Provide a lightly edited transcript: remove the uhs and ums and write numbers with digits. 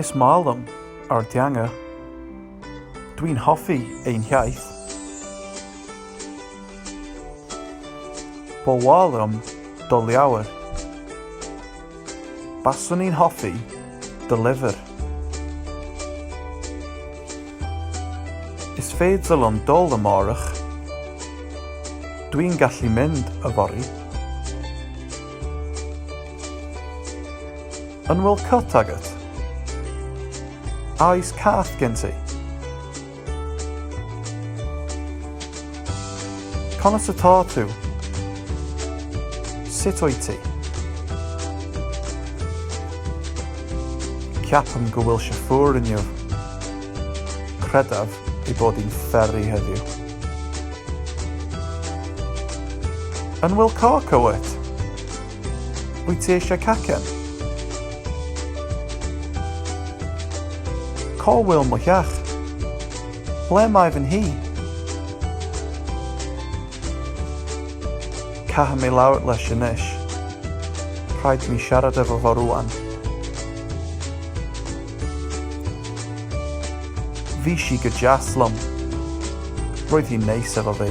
Is málam ar deanga. Dwi'n hoffi ein hiaith. Bywalwm do liawr. Baswn i'n hoffi dy lyfr. Is feidsel yn dol y morach. Dwi'n gallu mynd y fori. Yn wyl cut agat. Oes cath gen ti. Conas y tatu. Sut o'i ti? Ciapam gwyl siafwr yn yw. Credaf ei bod i'n ferri heddiw. Yn wyl corc o wyt? Wyt ti eisiau cacen? Co wyl mwyach? Ble mae fy hi? Caham ei lawr leis yn ish. Rhaid mi siarad efo fo rwan. Fi si gyjaslwm. Roedd hi'n neis efo fi.